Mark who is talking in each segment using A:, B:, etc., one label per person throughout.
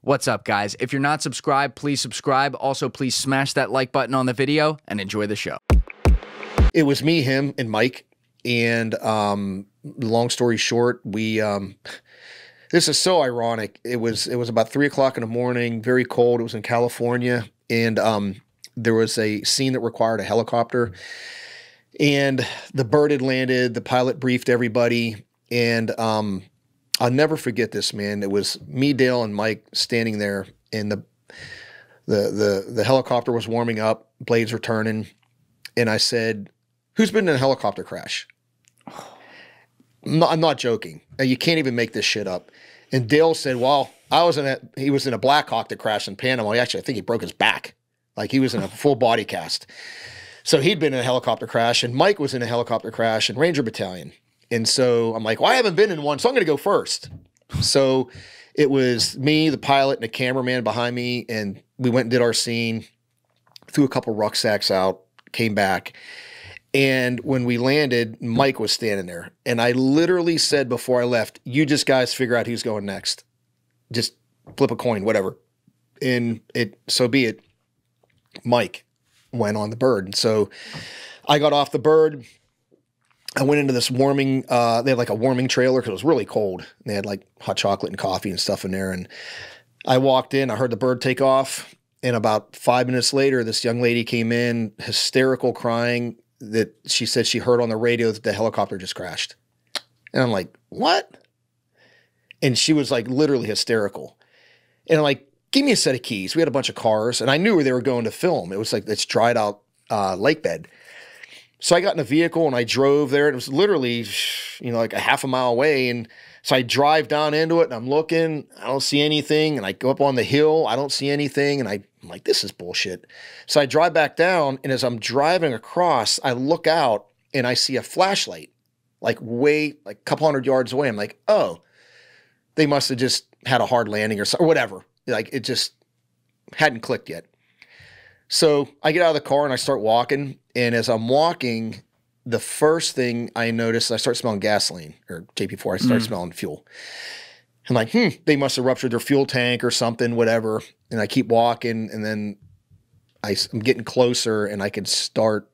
A: What's up, guys? If you're not subscribed, please subscribe. Also, please smash that like button on the video and enjoy the show.
B: It was me, him, and Mike. And long story short, we this is so ironic. It was about 3 o'clock in the morning, very cold. It was in California, and there was a scene that required a helicopter. And the bird had landed. The pilot briefed everybody, and I'll never forget this, man. It was me, Dale, and Mike standing there, and the helicopter was warming up, blades were turning, and I said, "Who's been in a helicopter crash?" I'm not joking. You can't even make this shit up. And Dale said, "Well, he was in a Black Hawk that crashed in Panama. Actually, I think he broke his back. Like, he was in a full body cast. So he'd been in a helicopter crash, and Mike was in a helicopter crash in Ranger Battalion." And so I'm like, well, I haven't been in one, so I'm going to go first. So it was me, the pilot, and a cameraman behind me, and we went and did our scene, threw a couple rucksacks out, came back. And when we landed, Mike was standing there. And I literally said before I left, "You just guys figure out who's going next. Just flip a coin, whatever." And so be it. Mike went on the bird. And so I got off the bird. I went into this warming, they had like a warming trailer because it was really cold. They had like hot chocolate and coffee and stuff in there. And I walked in, I heard the bird take off. And about 5 minutes later, this young lady came in, hysterical, crying, that she said she heard on the radio that the helicopter just crashed. And I'm like, what? And she was like literally hysterical. And I'm like, "Give me a set of keys." We had a bunch of cars, and I knew where they were going to film. It was like this dried out lake bed. So I got in a vehicle and I drove there. It was literally, like a half a mile away. And so I drive down into it and I'm looking, I don't see anything. And I go up on the hill, I don't see anything. And I'm like, this is bullshit. So I drive back down, and as I'm driving across, I look out and I see a flashlight, like a couple hundred yards away. I'm like, oh, they must have just had a hard landing or whatever. Like, it just hadn't clicked yet. So I get out of the car and I start walking. And as I'm walking, the first thing I notice, I start smelling gasoline, or JP4. I start smelling fuel. I'm like, they must have ruptured their fuel tank or something, whatever. And I keep walking, and then I'm getting closer, and I can start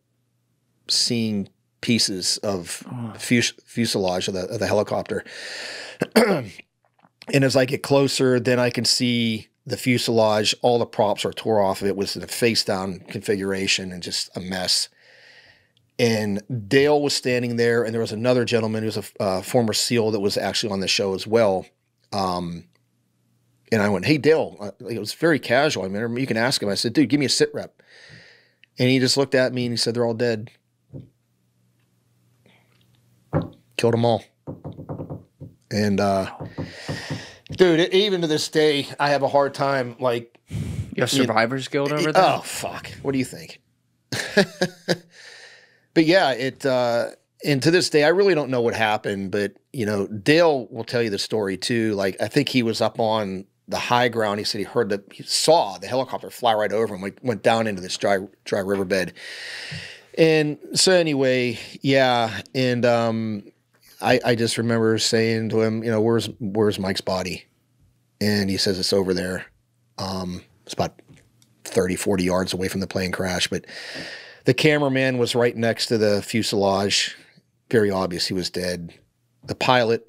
B: seeing pieces of fuselage of the helicopter. And as I get closer, then I can see the fuselage, all the props are tore off of it. It was in a face-down configuration and just a mess. And Dale was standing there, and there was another gentleman who was a former SEAL that was actually on the show as well. And I went, "Hey, Dale." It was very casual. I mean, you can ask him. I said, "Dude, give me a sit rep." And he just looked at me and he said, "They're all dead. Killed them all." And dude, even to this day, I have a hard time, like...
A: You have survivor's guilt over that?
B: Oh, fuck. What do you think? But yeah, and to this day, I really don't know what happened, but, Dale will tell you the story too. Like, I think he was up on the high ground. He said he saw the helicopter fly right over him, went down into this dry riverbed. And so anyway, yeah. And, I just remember saying to him, "Where's Mike's body?" And he says, "It's over there." It's about 30, 40 yards away from the plane crash. But the cameraman was right next to the fuselage. Very obvious he was dead. The pilot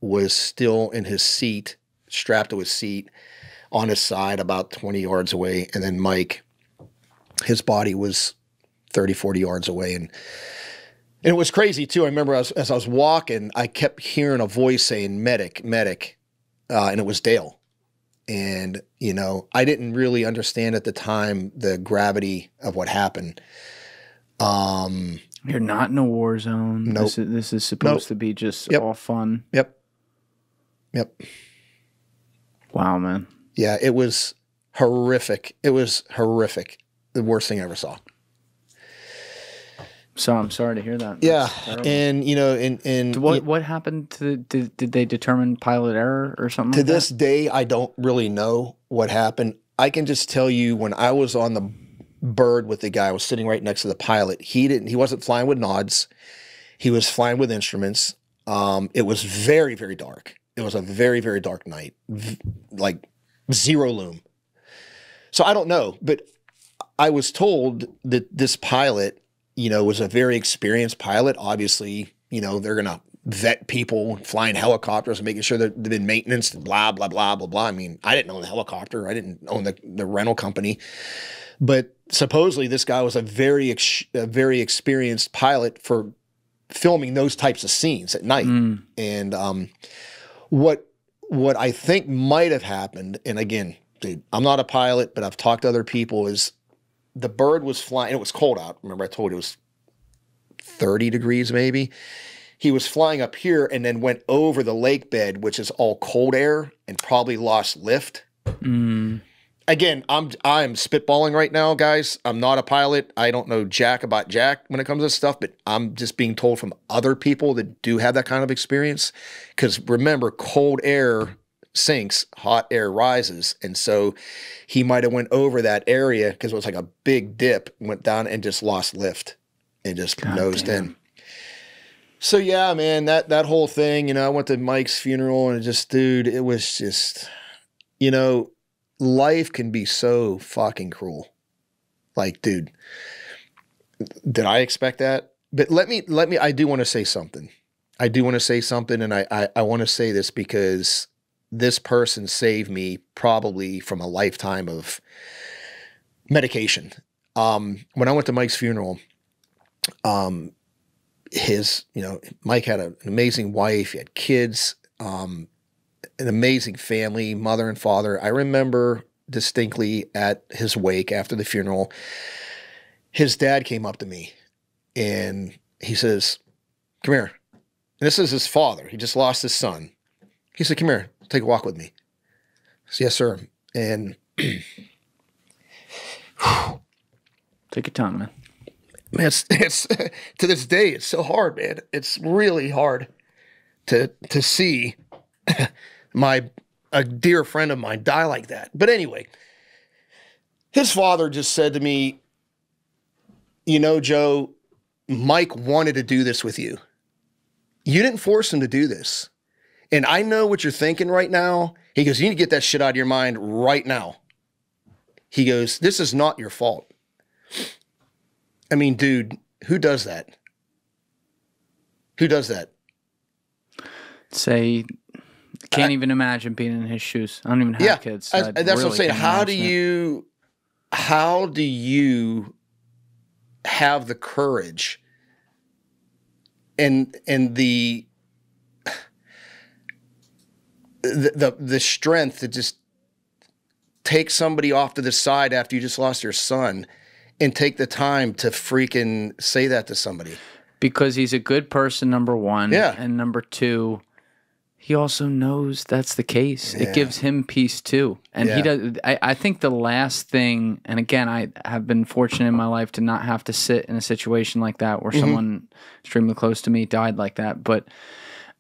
B: was still in his seat, strapped to his seat, on his side about 20 yards away. And then Mike, his body was 30, 40 yards away. And it was crazy too. I remember as I was walking, I kept hearing a voice saying, "Medic, medic." And it was Dale. And, I didn't really understand at the time the gravity of what happened.
A: You're not in a war zone.
B: Nope.
A: This is supposed to be just all fun.
B: Yep.
A: Wow, man.
B: Yeah, it was horrific. It was horrific. The worst thing I ever saw.
A: So I'm sorry to hear that.
B: Yeah, and
A: what happened to did they determine pilot error or something?
B: To this day, I don't really know what happened. I can just tell you, when I was on the bird with the guy, I was sitting right next to the pilot. He wasn't flying with nods. He was flying with instruments. It was very, very dark. It was a very, very dark night. Like Zero loom. So I don't know, but I was told that this pilot, you know, was a very experienced pilot. Obviously, you know, they're going to vet people flying helicopters and making sure that they've been maintenance, blah, blah, blah, blah, blah. I mean, I didn't own the helicopter. I didn't own the rental company. But supposedly this guy was a very experienced pilot for filming those types of scenes at night. And what I think might have happened, and again, dude, I'm not a pilot, but I've talked to other people, is the bird was flying. It was cold out. Remember, I told you it was 30 degrees maybe. He was flying up here and then went over the lake bed, which is all cold air, and probably lost lift. Again, I'm spitballing right now, guys. I'm not a pilot. I don't know jack about jack when it comes to stuff, but I'm just being told from other people that do have that kind of experience. Because remember, cold air sinks, hot air rises. And so he might have went over that area because it was like a big dip, went down and just lost lift and just nosed in. So yeah, man, that whole thing, you know, I went to Mike's funeral and just, dude, it was just, you know, life can be so fucking cruel. Like, dude, did I expect that? But let me, I do want to say something. I do want to say something. And I want to say this because this person saved me probably from a lifetime of medication. When I went to Mike's funeral, you know, Mike had an amazing wife, he had kids, an amazing family, mother and father. I remember distinctly at his wake after the funeral, his dad came up to me and he says, "Come here." And this is his father. He just lost his son. He said, "Come here, take a walk with me." I said, "Yes, sir." And
C: take your time, man.
B: Man, it's to this day, it's so hard, man. It's really hard to see a dear friend of mine die like that. But anyway, his father just said to me, "You know, Joe, Mike wanted to do this with you. You didn't force him to do this. And I know what you're thinking right now." He goes, "You need to get that shit out of your mind right now." He goes, "This is not your fault." I mean, dude, who does that? Who does that?
C: Can't even imagine being in his shoes. I don't even have kids. So
B: that's what I'm saying. How do you have the courage and the strength to just take somebody off to the side after you just lost your son and take the time to freaking say that to somebody?
C: Because he's a good person, number one.
B: Yeah.
C: And number two, he also knows that's the case.
B: Yeah.
C: It gives him peace too. And he does. I think the last thing, and again, I have been fortunate in my life to not have to sit in a situation like that where someone extremely close to me died like that. But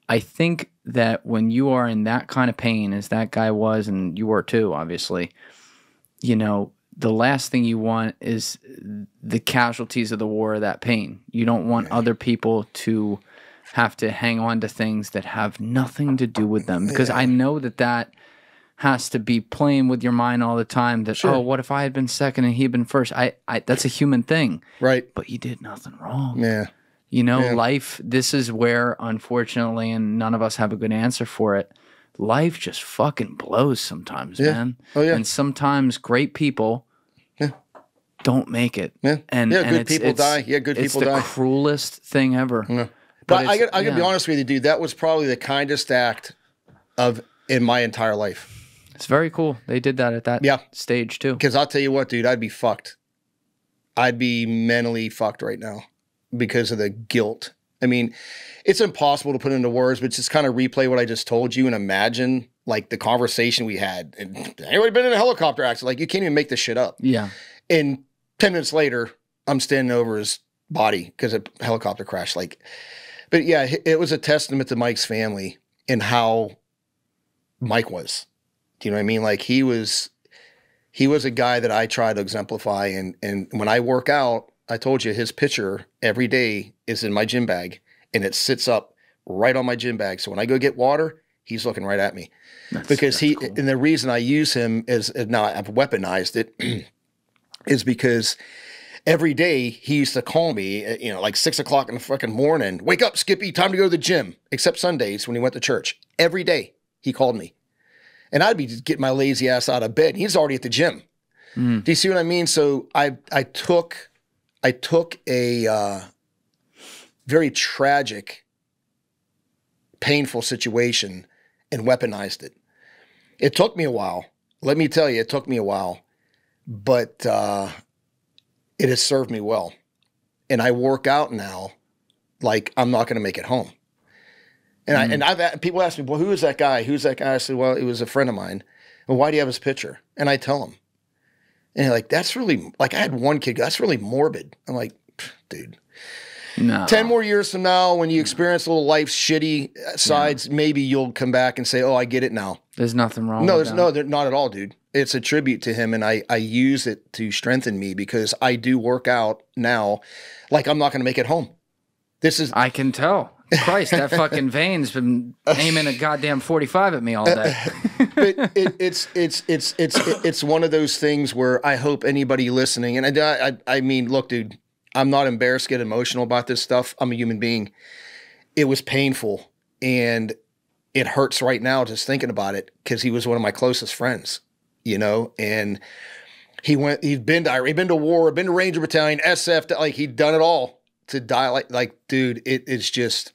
C: I think that when you are in that kind of pain, as that guy was, and you were too, obviously, you know, the last thing you want is the casualties of the war of that pain. You don't want other people to have to hang on to things that have nothing to do with them. Because I know that has to be playing with your mind all the time. That, oh, what if I had been second and he had been first? That's a human thing.
B: Right.
C: But you did nothing wrong.
B: Yeah.
C: You know, life, this is where, unfortunately, and none of us have a good answer for it, life just fucking blows sometimes, man.
B: Oh, yeah.
C: And sometimes great people don't make it.
B: Yeah.
C: And
B: good people die. Yeah, good people die.
C: It's the cruelest thing ever.
B: Yeah. But I gotta be honest with you, dude. That was probably the kindest act in my entire life.
C: It's very cool. They did that at that stage too.
B: Because I'll tell you what, dude, I'd be fucked. I'd be mentally fucked right now because of the guilt. I mean, it's impossible to put into words, but just kind of replay what I just told you and imagine like the conversation we had. And anybody been in a helicopter accident? Like, you can't even make this shit up.
C: Yeah.
B: And 10 minutes later, I'm standing over his body because a helicopter crashed. Like, but yeah, it was a testament to Mike's family and how Mike was. Do you know what I mean? Like, he was a guy that I try to exemplify. And when I work out, I told you his picture every day is in my gym bag and it sits up right on my gym bag. So when I go get water, he's looking right at me.
C: That's cool.
B: And the reason I use him is, now I've weaponized it, is because every day he used to call me, you know, like 6 o'clock in the fucking morning. Wake up, Skippy, time to go to the gym. Except Sundays when he went to church. Every day he called me. And I'd be just getting my lazy ass out of bed. He's already at the gym. Do you see what I mean? So I took a very tragic, painful situation and weaponized it. It took me a while. Let me tell you, it took me a while. But it has served me well. And I work out now like I'm not going to make it home. And people ask me, well, who is that guy? Who's that guy? I said, well, it was a friend of mine. Well, why do you have his picture? And I tell him. And they're like, that's really, like, I had one kid go, that's really morbid. I'm like, dude.
C: No.
B: 10 more years from now, when you experience a little life's shitty sides, maybe you'll come back and say, oh, I get it now.
C: There's nothing wrong
B: No,
C: with that.
B: not at all, dude. It's a tribute to him, and I use it to strengthen me because I do work out now like I'm not going to make it home.
C: I can tell. Christ, that fucking vein's been aiming a goddamn 45 at me all day.
B: But it's one of those things where I hope anybody listening, and I mean, look, dude, I'm not embarrassed to get emotional about this stuff. I'm a human being. It was painful, and it hurts right now just thinking about it because he was one of my closest friends, you know, and he'd been to war, been to Ranger Battalion, SF, like he'd done it all to die. Like, dude, it's just,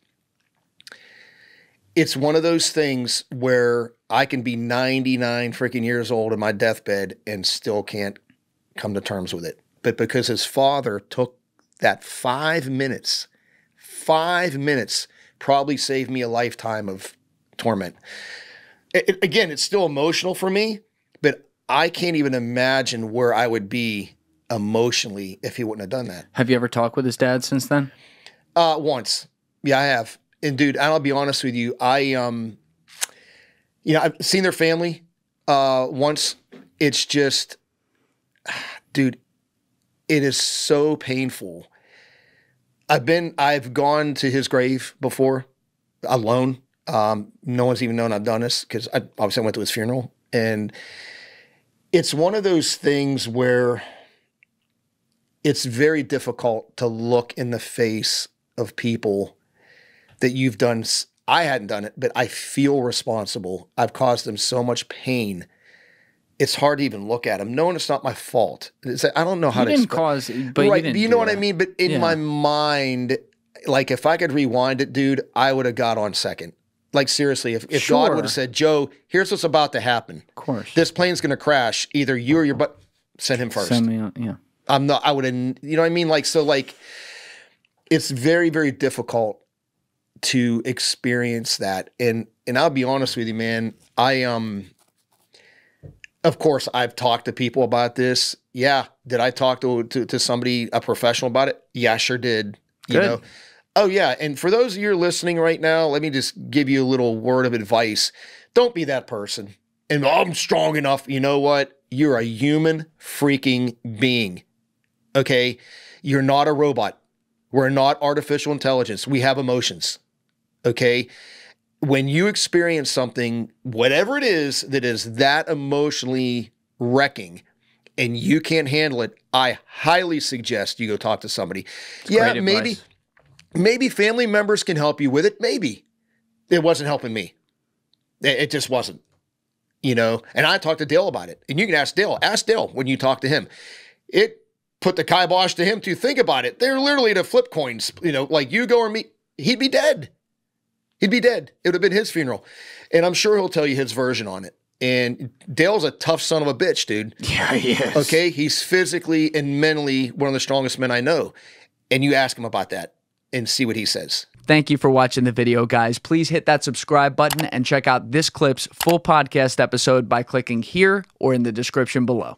B: it's one of those things where I can be 99 freaking years old in my deathbed and still can't come to terms with it. But because his father took that 5 minutes, probably saved me a lifetime of torment. Again, it's still emotional for me, but I can't even imagine where I would be emotionally if he wouldn't have done that.
C: Have you ever talked with his dad since then?
B: Once. Yeah, I have. And dude, I'll be honest with you. I've seen their family once. It's just, dude, it is so painful. I've gone to his grave before alone. No one's even known I've done this because I obviously went to his funeral. And it's one of those things where it's very difficult to look in the face of people that you've done. I hadn't done it, but I feel responsible. I've caused them so much pain. It's hard to even look at them. Knowing it's not my fault. I don't know how to explain.
C: But
B: right,
C: you didn't
B: you know what I mean? But in my mind, like if I could rewind it, dude, I would have got on second. Like seriously, if
C: Sure.
B: God would have said, Joe, here's what's about to happen.
C: Of course.
B: This plane's going to crash. Either you or your butt. Send him first.
C: Send me on, yeah.
B: I would have, you know what I mean? Like, so like, it's very, very difficult to experience that. And I'll be honest with you, man, of course I've talked to people about this. Yeah. Did I talk to somebody, a professional about it? Yeah, I sure did. You
C: Good.
B: know? Oh yeah. And for those of you listening right now, let me just give you a little word of advice. Don't be that person. And I'm strong enough. You know what? You're a human freaking being. Okay. You're not a robot. We're not artificial intelligence. We have emotions. Okay. When you experience something, whatever it is that emotionally wrecking and you can't handle it, I highly suggest you go talk to somebody. Yeah, maybe family members can help you with it. Maybe. It wasn't helping me. It just wasn't, you know, and I talked to Dale about it, and you can ask Dale when you talk to him. It put the kibosh to him to think about it. They're literally to flip coins, you know, like you go or me, he'd be dead. He'd be dead. It would have been his funeral. And I'm sure he'll tell you his version on it. And Dale's a tough son of a bitch, dude.
C: Yeah, he is.
B: Okay? He's physically and mentally one of the strongest men I know. And you ask him about that and see what he says.
A: Thank you for watching the video, guys. Please hit that subscribe button and check out this clip's full podcast episode by clicking here or in the description below.